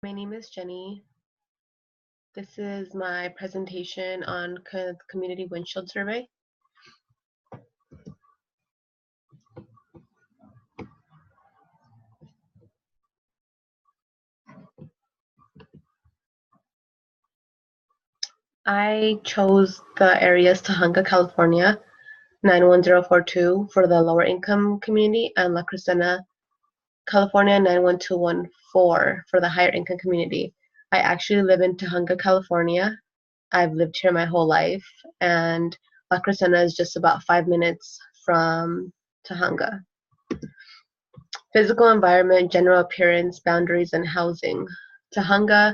My name is Jenny. This is my presentation on community windshield survey. I chose the areas Tahunga, California, 91042 for the lower income community, and La Crescenta, California, 91214 for the higher income community. I actually live in Tahunga, California. I've lived here my whole life, and La Crescenta is just about 5 minutes from Tahunga. Physical environment, general appearance, boundaries, and housing. Tahunga,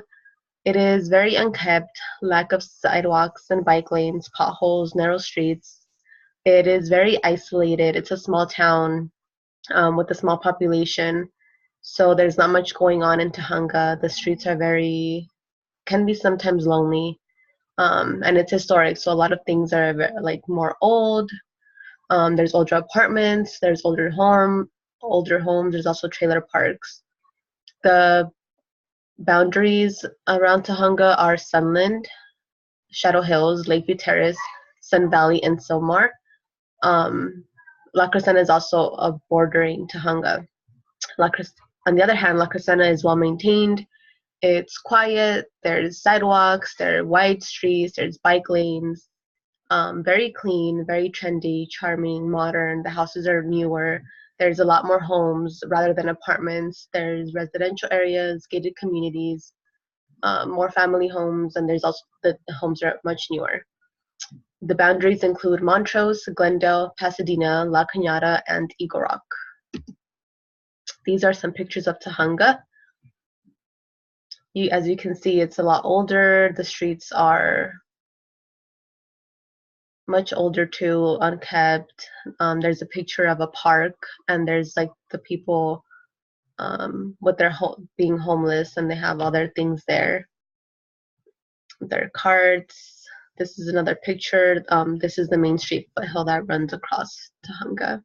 it is very unkept, lack of sidewalks and bike lanes, potholes, narrow streets. It is very isolated. It's a small town with a small population, so there's not much going on in Tahunga. The streets are can be sometimes lonely, and it's historic, so a lot of things are like more old. There's older apartments, there's older homes. There's also trailer parks. The boundaries around Tahunga are Sunland, Shadow Hills, Lakeview Terrace, Sun Valley, and Silmar. La Crescenta is also bordering Tahunga. On the other hand, La Crescenta is well maintained. It's quiet. There's sidewalks. There are wide streets. There's bike lanes. Very clean, very trendy, charming, modern. The houses are newer. There's a lot more homes rather than apartments. There's residential areas, gated communities, more family homes, and there's also the homes are much newer. The boundaries include Montrose, Glendale, Pasadena, La Cañada, and Eagle Rock. These are some pictures of Tahunga. As you can see, it's a lot older. The streets are much older too, unkept. There's a picture of a park, and there's like the people with their being homeless, and they have all their things there. Their carts. This is another picture. This is the main street foothill that runs across Tahunga.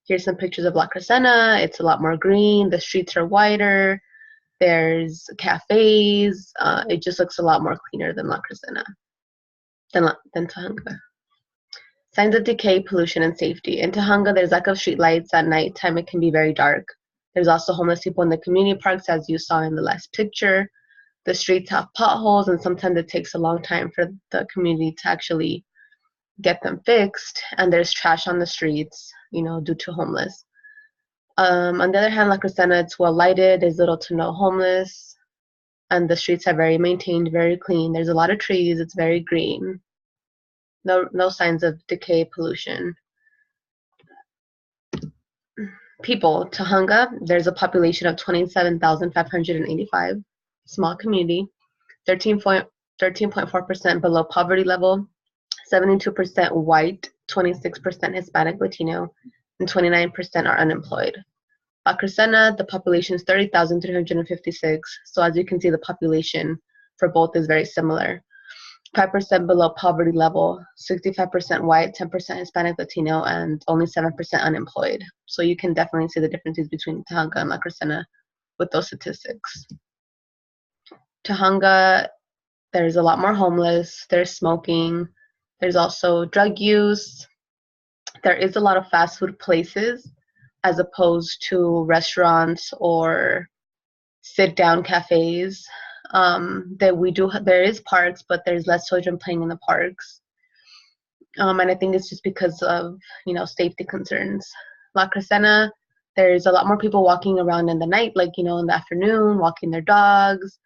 Here's some pictures of La Crescenta. It's a lot more green. The streets are wider. There's cafes. It just looks a lot more cleaner than La Crescenta, than Tahunga. Signs of decay, pollution, and safety. In Tahunga, there's lack of street lights. At nighttime, it can be very dark. There's also homeless people in the community parks, as you saw in the last picture. The streets have potholes, and sometimes it takes a long time for the community to actually get them fixed. And there's trash on the streets, due to homeless. On the other hand, La Crescenta, it's well lighted. There's little to no homeless, and the streets are very maintained, very clean. There's a lot of trees. It's very green. No signs of decay, pollution. People, Tahunga, there's a population of 27,585. Small community, 13.4% below poverty level, 72% white, 26% Hispanic Latino, and 29% are unemployed. La Crescenta, the population is 30,356. So as you can see, the population for both is very similar. 5% below poverty level, 65% white, 10% Hispanic Latino, and only 7% unemployed. So you can definitely see the differences between Tahunga and La Crescenta with those statistics. Tahunga, there's a lot more homeless, there's smoking, there's also drug use. There is a lot of fast food places as opposed to restaurants or sit-down cafes. There is parks, but there's less children playing in the parks. And I think it's just because of, safety concerns. La Crescenta, there's a lot more people walking around in the night, like, in the afternoon, walking their dogs.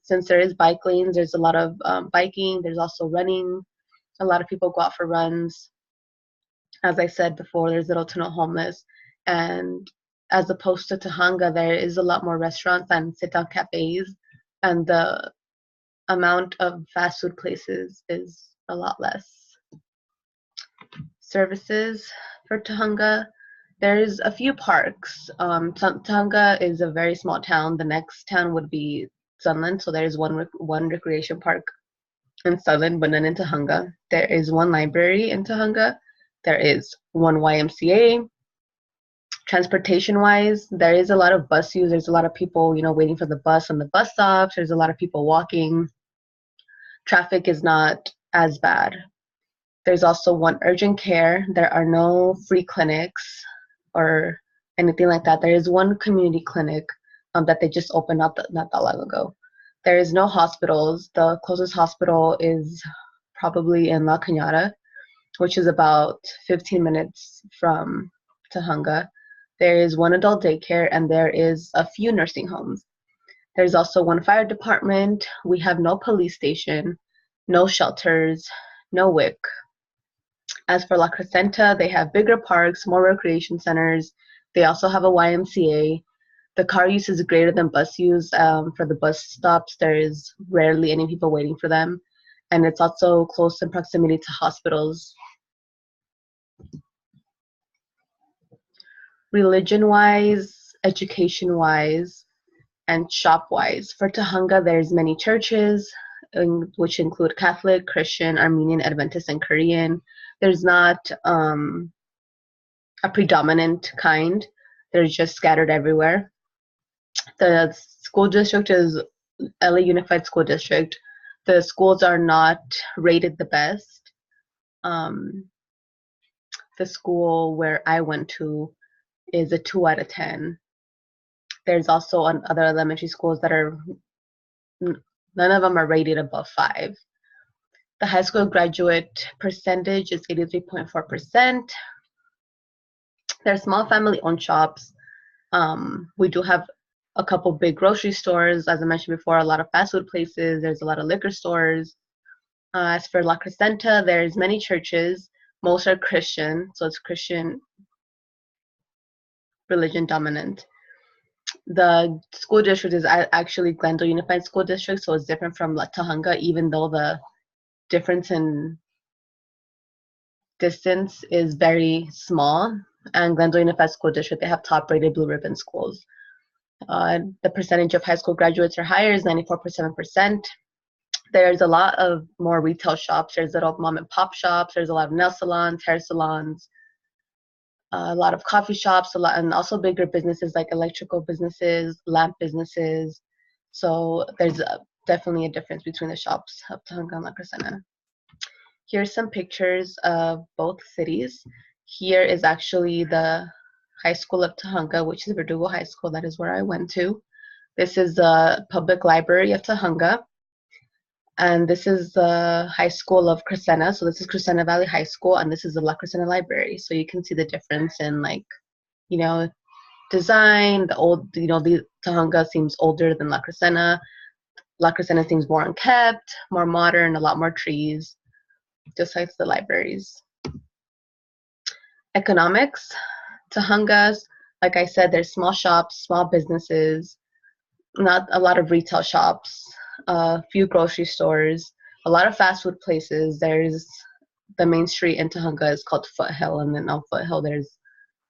Since there is bike lanes, there's a lot of biking. There's also running. A lot of people go out for runs. As I said before, there's little to no homeless. And as opposed to Tahunga, there is a lot more restaurants and sit-down cafes. And the amount of fast food places is a lot less. Services for Tahunga, there's a few parks. Tahunga is a very small town. The next town would be Sunland, so there's one recreation park in Sunland, but none in Tahunga. There is one library in Tahunga. There is one YMCA. Transportation wise, there is a lot of bus use. There's a lot of people, waiting for the bus on the bus stops. There's a lot of people walking. Traffic is not as bad. There's also one urgent care. There are no free clinics or anything like that. There is one community clinic that they just opened up not that long ago. There is no hospitals. The closest hospital is probably in La Cañada, which is about 15 minutes from Tahunga. There is one adult daycare, and there is a few nursing homes. There's also one fire department. We have no police station, no shelters, no WIC. As for La Crescenta, they have bigger parks, more recreation centers. They also have a YMCA. The car use is greater than bus use. For the bus stops, there is rarely any people waiting for them. And it's also close in proximity to hospitals. Religion-wise, education-wise, and shop-wise. For Tahunga, there's many churches, which include Catholic, Christian, Armenian, Adventist, and Korean. There's not a predominant kind. They're just scattered everywhere. The school district is LA Unified School District. The schools are not rated the best. The school where I went to is a 2 out of 10. There's also other elementary schools that are, none of them are rated above 5. The high school graduate percentage is 83.4%. They're small family-owned shops. We do have a couple big grocery stores, as I mentioned before, a lot of fast food places. There's a lot of liquor stores. As for La Crescenta, there's many churches. Most are Christian, so it's Christian religion dominant. The school district is actually Glendale Unified School District, so it's different from Tahunga, even though the difference in distance is very small. And Glendale Unified School District, they have top-rated blue ribbon schools. The percentage of high school graduates are higher, is 94.7%. There's a lot of more retail shops. There's little mom and pop shops. There's a lot of nail salons, hair salons, a lot of coffee shops, and also bigger businesses like electrical businesses, lamp businesses. So there's definitely a difference between the shops of Tahunga and La Crescenta. Here's some pictures of both cities. Here is actually the high school of Tahunga, which is Verdugo High School. That is where I went to. This is the public library of Tahunga. And this is the high school of Crescenta. So this is Crescenta Valley High School, and this is the La Crescenta Library. So you can see the difference in, design. The Tahunga seems older than La Crescenta. La Crescenta seems more unkept, more modern, a lot more trees, just like the libraries. Economics. Tahunga's, like I said, there's small shops, small businesses, not a lot of retail shops, a few grocery stores, a lot of fast food places. There's the main street in Tahunga is called Foothill, and then on Foothill there's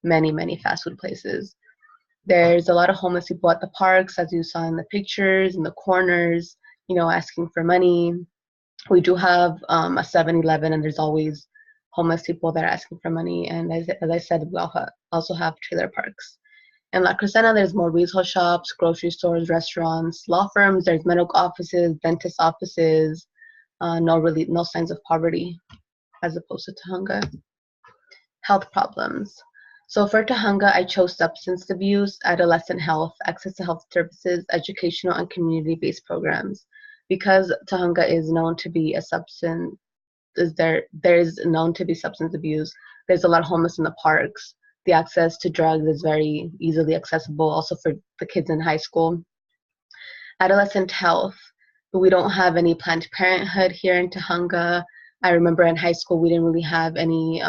many, many fast food places. There's a lot of homeless people at the parks, as you saw in the pictures, in the corners, asking for money. We do have a 7-Eleven, and there's always homeless people that are asking for money. And as I said, we also have trailer parks. In La Crescenta, there's more retail shops, grocery stores, restaurants, law firms. There's medical offices, dentist offices. No signs of poverty, as opposed to Tahunga. Health problems. So for Tahunga, I chose substance abuse, adolescent health, access to health services, educational and community-based programs. Because Tahunga is known to be there is known to be substance abuse. There's a lot of homeless in the parks. The access to drugs is very easily accessible, also for the kids in high school. Adolescent health. We don't have any Planned Parenthood here in Tahunga. I remember in high school we didn't really have any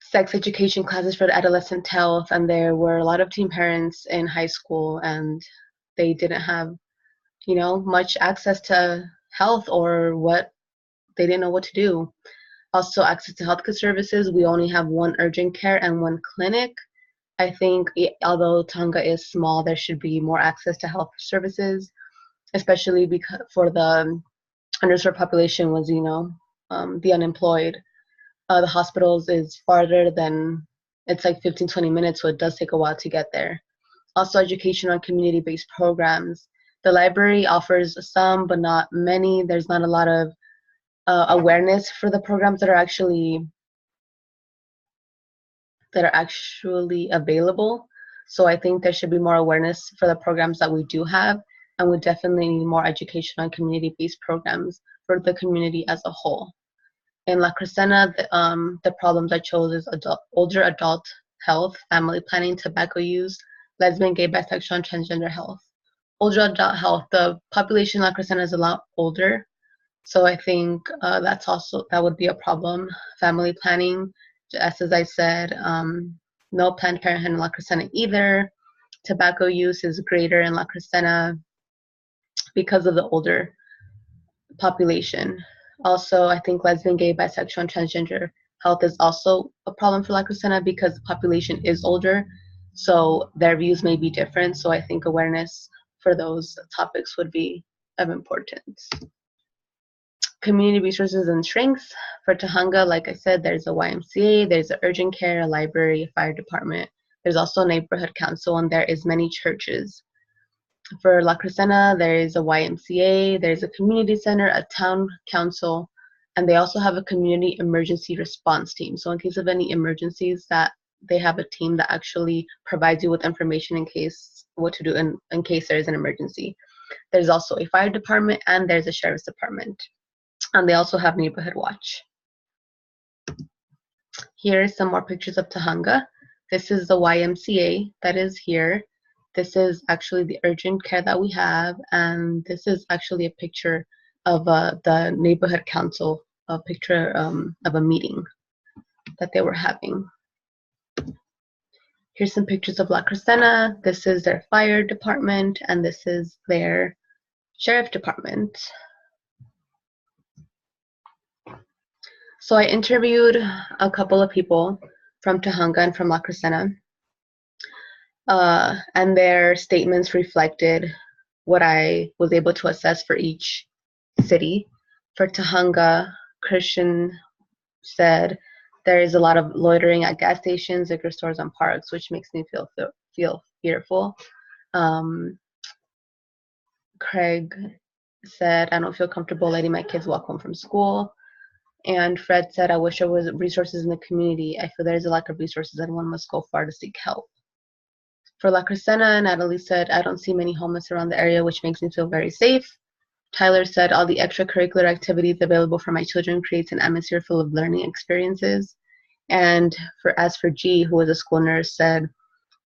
sex education classes for the adolescent health, and there were a lot of teen parents in high school, and they didn't have, much access to health, or they didn't know what to do. Also, access to healthcare services. We only have one urgent care and one clinic. I think although Tahunga is small, there should be more access to health services, especially because for the underserved population was, the unemployed. The hospitals is farther than it's like 15-20 minutes, so it does take a while to get there. Also, education on community-based programs. The library offers some, but not many. There's not a lot of awareness for the programs that are actually available. So I think there should be more awareness for the programs that we do have, and we definitely need more education on community-based programs for the community as a whole. In La Crescenta, the problems I chose is older adult health, family planning, tobacco use, lesbian, gay, bisexual, and transgender health. Older adult health, the population in La Crescenta is a lot older, so I think that would be a problem. Family planning, just as I said, no Planned Parenthood in La Crescenta either. Tobacco use is greater in La Crescenta because of the older population. Also, I think lesbian, gay, bisexual, and transgender health is also a problem for La Crescenta because the population is older, so their views may be different. So I think awareness for those topics would be of importance. Community resources and strengths. For Tahunga, like I said, there's a YMCA, there's an urgent care, a library, a fire department. There's also a neighborhood council, and there is many churches. For La Crescenta, there is a YMCA, there's a community center, a town council, and they also have a community emergency response team. So in case of any emergencies, that they have a team that actually provides you with information in case what to do in case there is an emergency. There's also a fire department, and there's a sheriff's department. And they also have neighborhood watch. Here are some more pictures of Tahunga. This is the YMCA that is here. This is actually the urgent care that we have, and this is actually a picture of the neighborhood council, a picture of a meeting that they were having. Here's some pictures of La Crescenta. This is their fire department, and this is their sheriff department. So I interviewed a couple of people from Tahunga and from La Crescenta, and their statements reflected what I was able to assess for each city. For Tahunga, Christian said there is a lot of loitering at gas stations, liquor stores, and parks, which makes me feel fearful. Craig said, I don't feel comfortable letting my kids walk home from school. And Fred said, I wish there was resources in the community. I feel there is a lack of resources and one must go far to seek help. For La Crescenta, Natalie said, I don't see many homeless around the area, which makes me feel very safe. Tyler said, all the extracurricular activities available for my children creates an atmosphere full of learning experiences. And as for G, who was a school nurse, said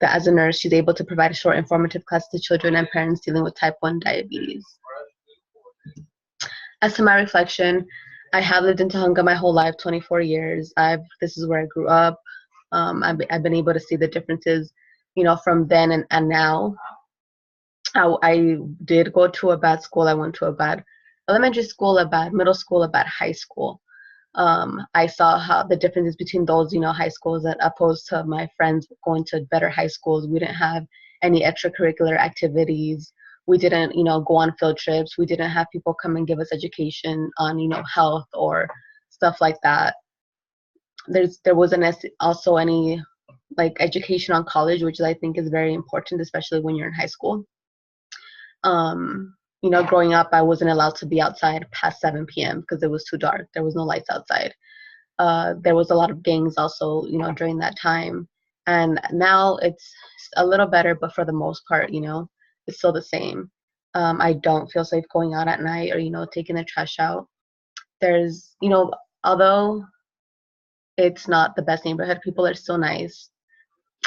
that as a nurse, she's able to provide a short informative class to children and parents dealing with type 1 diabetes. As to my reflection, I have lived in Tahunga my whole life, 24 years. This is where I grew up. I've been able to see the differences, from then and now. I did go to a bad school. I went to a bad elementary school, a bad middle school, a bad high school. I saw how the differences between those, high schools that opposed to my friends going to better high schools. We didn't have any extracurricular activities. We didn't, go on field trips. We didn't have people come and give us education on, health or stuff like that. There wasn't also any education on college, which I think is very important, especially when you're in high school. Growing up, I wasn't allowed to be outside past 7 p.m. because it was too dark. There was no lights outside. There was a lot of gangs also, during that time. And now it's a little better, but for the most part, it's still the same. I don't feel safe going out at night or, taking the trash out. There's, although it's not the best neighborhood, people are still nice.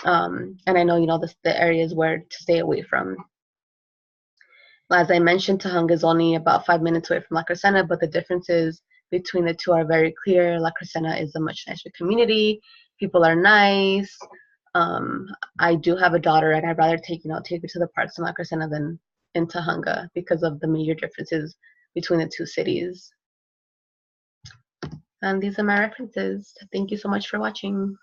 And I know, the areas where to stay away from. As I mentioned, Tahunga is only about 5 minutes away from La Crescenta, but the differences between the two are very clear. La Crescenta is a much nicer community. People are nice. I do have a daughter, and I'd rather take her to the parks in La Crescenta than in Tahunga because of the major differences between the two cities. And these are my references. Thank you so much for watching.